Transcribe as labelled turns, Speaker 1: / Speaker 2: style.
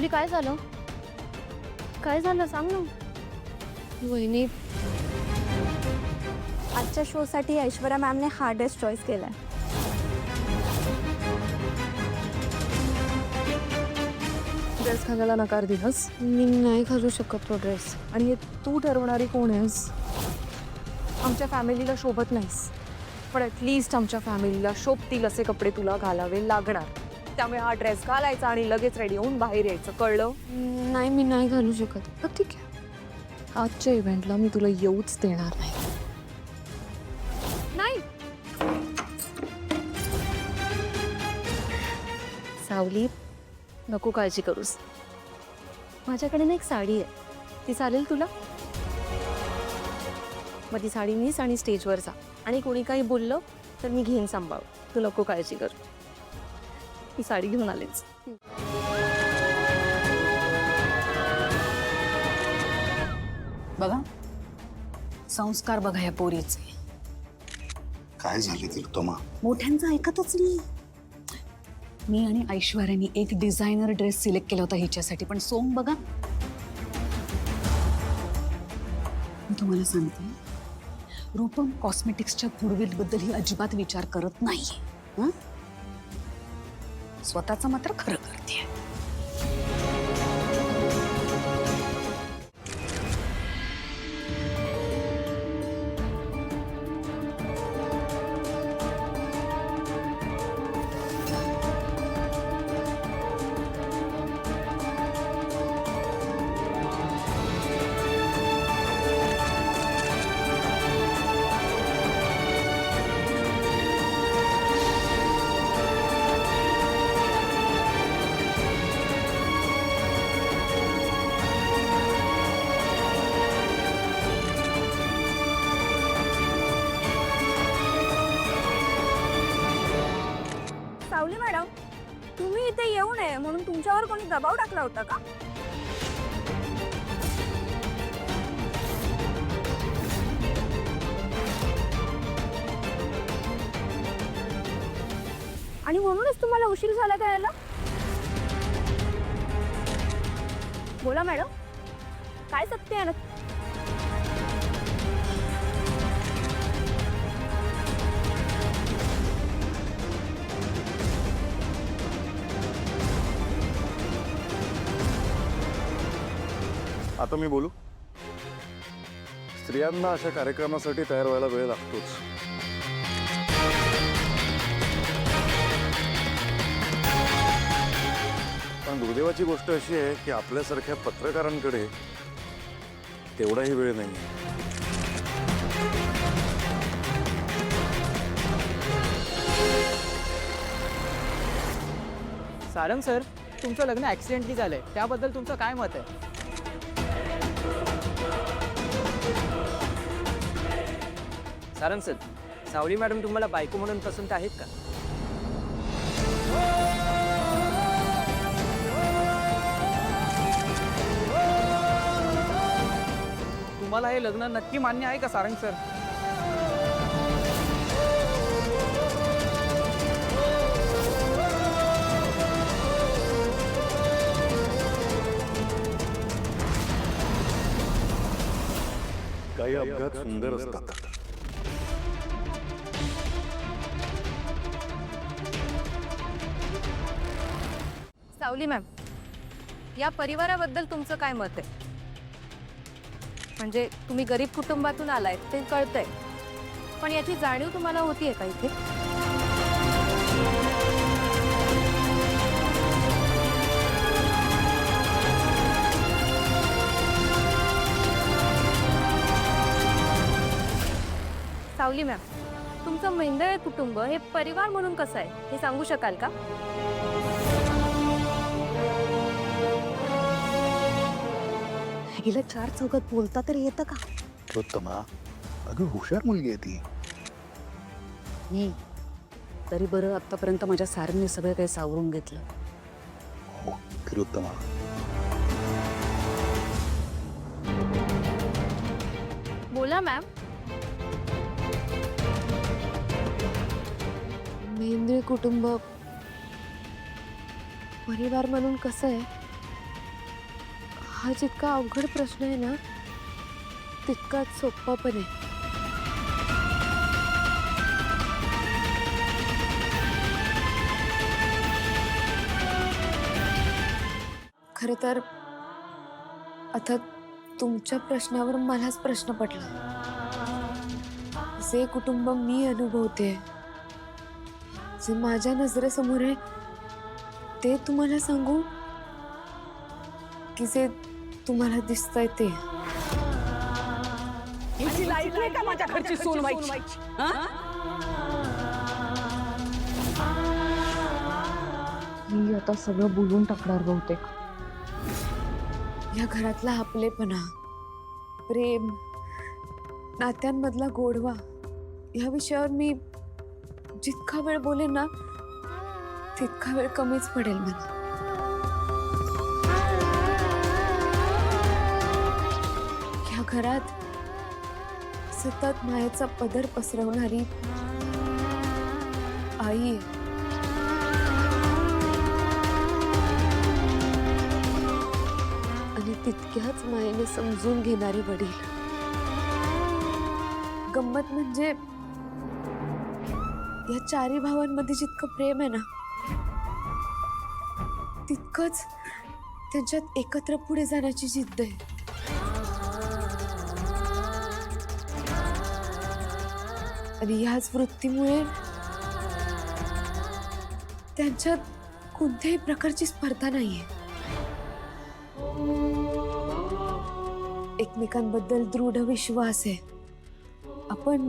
Speaker 1: सावली काय झालं? काय झालं सांग ना. वहिनी,
Speaker 2: आजच्या शोसाठी ऐश्वर्या मॅमने हा ड्रेस चॉईस केलाय.
Speaker 3: ड्रेस घालायला नकार दिलास
Speaker 1: मी नाही घालू शकत तो ड्रेस.
Speaker 3: आणि तू ठरवणारी कोण आहेस? आमच्या फॅमिलीला शोभत नाहीस, पण ॲटलिस्ट आमच्या फॅमिलीला शोभतील असे कपडे तुला घालावे लागणार. त्यामुळे हा ड्रेस घालायचा आणि लगेच रेडी होऊन बाहेर यायचं, कळलं?
Speaker 1: नाही, मी नाही घालू शकत.
Speaker 3: तर ठीक आहे, आजच्या इव्हेंटला मी तुला येऊच देणार नाही.
Speaker 1: नाही. सावली, नको काळजी करूस. माझ्याकडे ना एक साडी आहे, ती चालेल तुला? मग ती साडी मीच आणि स्टेजवर जा, आणि कोणी काही बोललं तर मी घेईन सांभाळ. तू नको काळजी कर. ही साडी घेऊन आलेच.
Speaker 4: बघा, संस्कार बघा या पोरीचे.
Speaker 5: काय झाले तिलोत्तमा?
Speaker 4: मोठ्यांचं ऐकतच नाही. मी आणि ऐश्वर्याने एक डिझायनर ड्रेस सिलेक्ट केला होता हिच्यासाठी, पण सोम बघा. मी तुम्हाला सांगते, रूपम कॉस्मेटिक्सच्या गुडविल ही अजिबात विचार करत नाहीये. स्वतःचं मात्र खरं करते.
Speaker 2: सावली मॅडम, तुम्ही इथे येऊ नये म्हणून तुमच्यावर कोणी दबाव टाकला होता का? आणि म्हणूनच तुम्हाला उशीर झाला का यायला? बोला मॅडम, काय सत्य आहे ना?
Speaker 5: आता मी बोलू? स्त्रियांना अशा कार्यक्रमासाठी तयार व्हायला वेळ लागतोच. पण दुर्दैवाची गोष्ट अशी आहे की आपल्यासारख्या पत्रकारांकडे तेवढाही वेळ नाही.
Speaker 6: सारंग सर, तुमचं लग्न ॲक्सिडेंटली झालंय, त्याबद्दल तुमचं काय मत आहे? सारंग सर, सावली मॅडम तुम्हाला बायको म्हणून पसंत आहेत का? तुम्हाला हे लग्न नक्की मान्य आहे का सारंग सर?
Speaker 5: काही अपघात सुंदर असतात.
Speaker 3: सावली मॅम, या परिवाराबद्दल तुमचं काय मत आहे? म्हणजे तुम्ही गरीब कुटुंबातून आलाय ते कळतंय, पण याची जाणीव तुम्हाला होतीये का इथे? सावली मॅम, तुमचं मेंदळे कुटुंब हे परिवार म्हणून कसं आहे हे सांगू शकाल का?
Speaker 4: हिला चार चौघात बोलता तर येतं का?
Speaker 5: तिलोत्तमा, अगं हुशार मुलगी आहे ती.
Speaker 4: तरी बरं, आतापर्यंत माझ्या सारंगने सगळं काही सावरून घेतलं.
Speaker 5: हो तिलोत्तमा,
Speaker 1: बोला मॅम. मेंदळे कुटुंब परिवार म्हणून कसं आहे
Speaker 3: हा जितका अवघड प्रश्न आहे ना तितकाच सोपा पण आहे. खरं तर आता तुमच्या प्रश्नावर मलाच प्रश्न पडला. जे कुटुंब मी अनुभवते, जे माझ्या नजरेसमोर आहे, ते तुम्हाला सांगू की जे तुम्हाला दिसतंय ते?
Speaker 7: का माझ्या घरची सून व्हायची?
Speaker 3: मी आता सगळं बोलून टाकणार बहुतेक. या घरातला आपलेपणा, प्रेम, नात्यांमधला गोडवा या विषयावर मी जितका वेळ बोलेन ना तितका वेळ कमीच पडेल मला. या घरात सतत मायेचा पदर पसरवणारी आई आहे. आणि तितक्याच मायेने समजून घेणारी वडील. गंमत म्हणजे या चारी भावांमध्ये जितकं प्रेम आहे ना तितकंच त्यांच्यात एकत्र पुढे जाण्याची जिद्द आहे. आणि ह्याच वृत्तीमुळे त्यांच्यात कोणत्याही प्रकारची स्पर्धा नाहीये. एकमेकांबद्दल दृढ विश्वास आहे. आपण